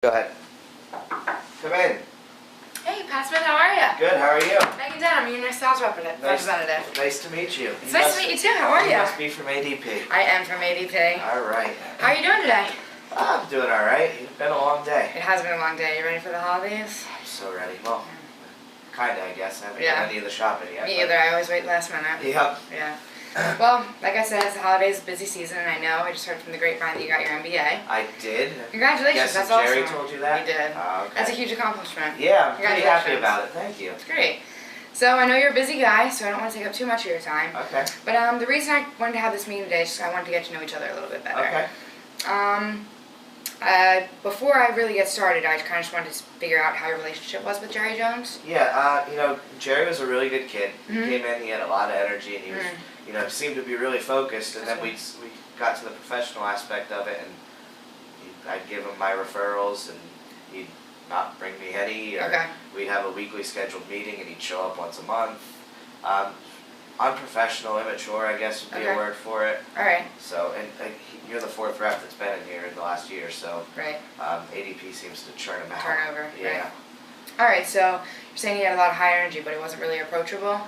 Go ahead. Come in. Hey, Pat Smith, how are you? Good, how are you? Megan Dunn, I'm your new sales representative. Nice to meet you. It's nice to meet you too, how are you? You must be from ADP. I am from ADP. Alright. How are you doing today? I'm doing alright. It's been a long day. It has been a long day. You ready for the holidays? I'm so ready. Well, kinda, I guess. I haven't Yeah. done any of the shopping yet. Me either. I always wait last minute. Yep. Yeah. Well, like I said, it's the holidays, busy season, and I know. I just heard from the grapevine that you got your MBA. I did. Congratulations, Guess that's Jerry awesome. told you that? He did. Oh, okay. That's a huge accomplishment. Yeah, I'm pretty happy Congratulations. about it. Thank you. It's great. So I know you're a busy guy, so I don't want to take up too much of your time. Okay. But the reason I wanted to have this meeting today is just I wanted to get to know each other a little bit better. Okay. Before I really get started, I kind of just wanted to figure out how your relationship was with Jerry Jones. Yeah, Jerry was a really good kid. Mhm. He came in, he had a lot of energy, and he was, seemed to be really focused. And then we got to the professional aspect of it, and I'd give him my referrals, and he'd not bring me any, or Okay. we'd have a weekly scheduled meeting, and he'd show up once a month. Unprofessional, immature, I guess would be a Okay. word for it. All right. So, and you're the fourth rep that's been in here in the last year, so Right. ADP seems to churn him out. Turnover. Yeah. Right. All right. So you're saying he had a lot of high energy, but he wasn't really approachable.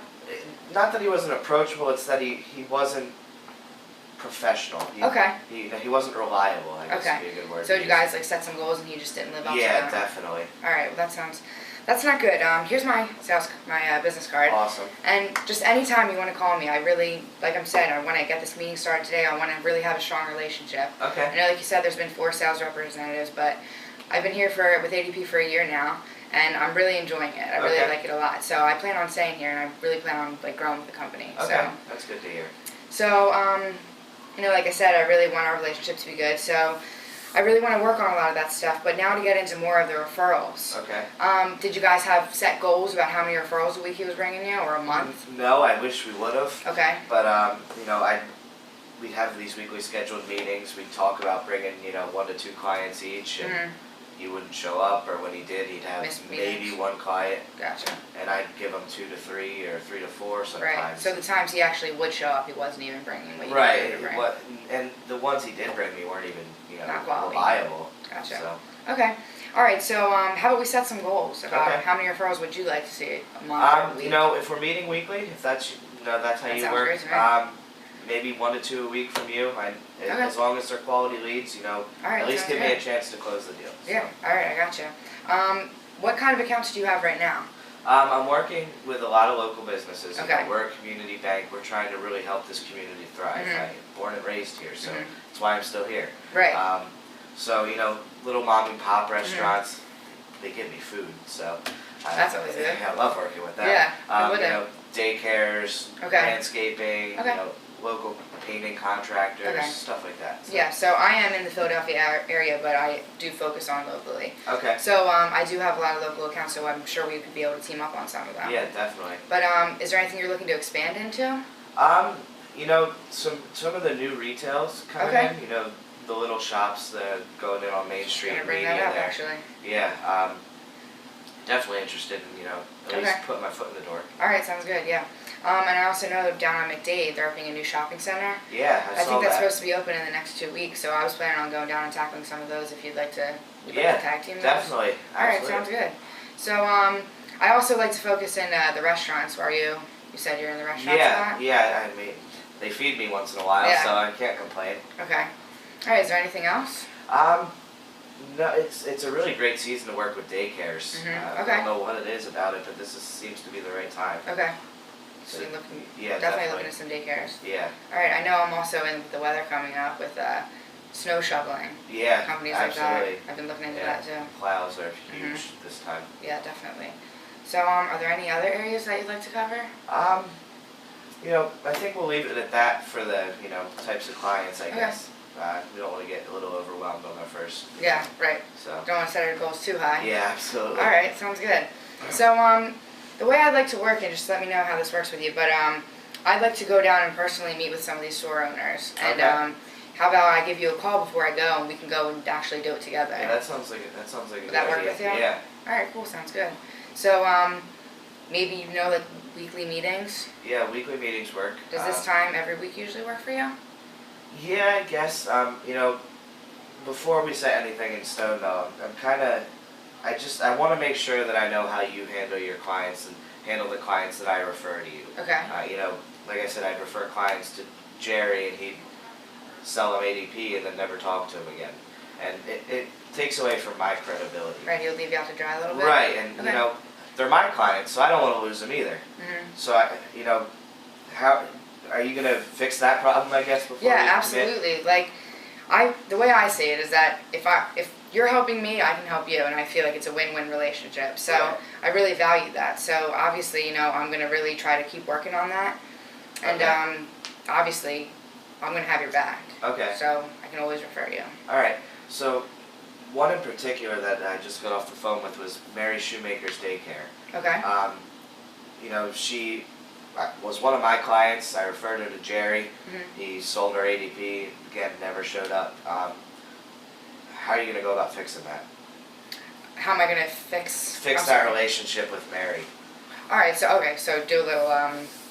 Not that he wasn't approachable, it's that he wasn't professional. Okay. He wasn't reliable, I guess Okay. would be a good word. So to you use. guys like set some goals and he just didn't live up to Yeah, them. definitely. All right. Well, that's not good. Here's my business card. Awesome. And just anytime you want to call me, I really, like I'm saying, when I get this meeting started today, I want to really have a strong relationship. I Okay. know, like you said, there's been 4 sales representatives, but I've been here with ADP for a year now, and I'm really enjoying it. I really Okay. like it a lot. So I plan on staying here, and I really plan on growing with the company. Okay. That's good to hear. So like I said, I really want our relationship to be good. So I really want to work on a lot of that stuff. But now to get into more of the referrals. Okay. Did you guys have set goals about how many referrals a week he was bringing you, or a month? No, I wish we would have. Okay. But we'd have these weekly scheduled meetings. We'd talk about bringing 1 to 2 clients each, and Mhm. he wouldn't show up, or when he did, he'd have Missed maybe meetings. 1 client, Gotcha. and I'd give him 2 to 3 or 3 to 4 Right. sometimes. So the times he actually would show up, he wasn't even bringing what you Right. wanted to bring. And the ones he did bring me weren't even Not quality. reliable. Gotcha. So Okay. All right. So how about we set some goals about Okay. how many referrals would you like to see a month or a week? if we're meeting weekly, if that's that's how That you sounds work, great to me. maybe 1 to 2 a week from you. Okay. As long as they're quality leads, All right. at least sounds give me a good. chance to close the deal. So. Yeah. All right. I gotcha. What kind of accounts do you have right now? I'm working with a lot of local businesses. Okay. We're a community bank. We're trying to really help this community thrive. Mhm. I'm born and raised here, so Mhm. that's why I'm still here. Right. So little mom and pop restaurants, they give me food, so That's always good. I love working with that. Yeah, who wouldn't? Daycares, Okay. landscaping, Okay. local painting contractors, Okay. stuff like that. So. Yeah. So I am in the Philadelphia area, but I do focus on locally. Okay. So I do have a lot of local accounts, so I'm sure we could be able to team up on some of them. Yeah, definitely. But is there anything you're looking to expand into? Some of the new retails coming Okay. in, the little shops that going in on Main Just Street, gonna bring Media that up there. actually. Yeah, definitely interested in, at Okay. least putting my foot in the door. All right, sounds good. Yeah. And I also know down on McDade they're opening a new shopping center. Yeah, I I saw think that's that. supposed to be open in the next 2 weeks, so I was planning on going down and tackling some of those if you'd like to Yeah, tag team those. definitely. All right, Absolutely. sounds good. So I also like to focus in the restaurants. You said you're in the restaurant spot? Yeah. I mean, they feed me once in a while, Yeah. so I can't complain. Okay. All right, is there anything else? No, it's a really great season to work with daycares. Mhm, I okay. don't know what it is about it, but seems to be the right time. Okay. So you're looking, Yeah, definitely looking at some daycares. Yeah. All right, I know I'm also in with the weather coming up with snow shoveling. Yeah, Companies absolutely. like that. I've been looking into Yeah. that too. Plows are huge this time. Yeah, definitely. So are there any other areas that you'd like to cover? I think we'll leave it at that for the, types of clients, I Okay. guess. We don't want to get a little overwhelmed on our first. Yeah, right. So. Don't want to set our goals too high. Yeah, absolutely. All right, sounds good. So the way I'd like to work, and just let me know how this works with you, but I'd like to go down and personally meet with some of these store owners. And Okay. how about I give you a call before I go, and we can go and actually do it together. Yeah, that sounds like a Would good that work idea. with you? Yeah. All right, cool, sounds good. So maybe like weekly meetings. Yeah, weekly meetings work. Does this time every week usually work for you? Yeah, I guess. before we set anything in stone though, I'm kind of, I want to make sure that I know how you handle your clients and handle the clients that I refer to you. Okay. You know, like I said, I'd refer clients to Jerry and he'd sell them ADP and then never talk to him again. And it takes away from my credibility. Right, he'll leave you out to dry a little bit. Right, and Okay. you know, they're my clients, so I don't want to lose them either. Mhm. So you know, how are you gonna fix that problem? I guess before. Yeah, we commit? absolutely. Like, the way I see it is that if you're helping me, I can help you, and I feel like it's a win-win relationship. So Right. I really value that. So obviously, you know, I'm gonna really try to keep working on that, and Okay. obviously, I'm gonna have your back. Okay. So I can always refer you. All right. So one in particular that I just got off the phone with was Mary Shoemaker's Daycare. Okay. You know, she was one of my clients. I referred her to Jerry. Mhm. He sold her ADP. Again, never showed up. How are you gonna go about fixing that? How am I gonna fix? Fix I'm that sorry. relationship with Mary. All right. So okay. So do a little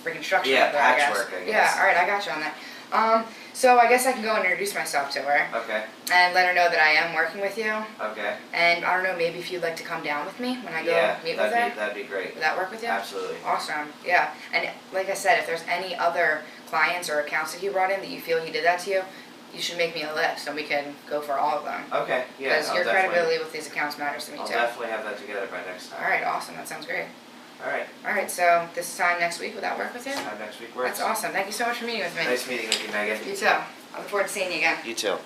reconstruction. Yeah, of it, I guess. patchwork, I guess. Yeah. All right. I got you on that. So I guess I can go and introduce myself to her Okay. and let her know that I am working with you. Okay. And I don't know, maybe if you'd like to come down with me when I go Yeah, meet with her. that'd be great. Would that work with you? Absolutely. Awesome. Yeah. And like I said, if there's any other clients or accounts that he brought in that you feel he did that to you, you should make me a list and we can go for all of them. Okay. Yeah. Because your credibility with these accounts matters to me I'll too. definitely have that together by next time. All right. Awesome. That sounds great. All right. All right. So this time next week, would that work with you? Time next week works. That's awesome. Thank you so much for meeting with me. Nice meeting with you, Megan. You too. I look forward to seeing you again. You too.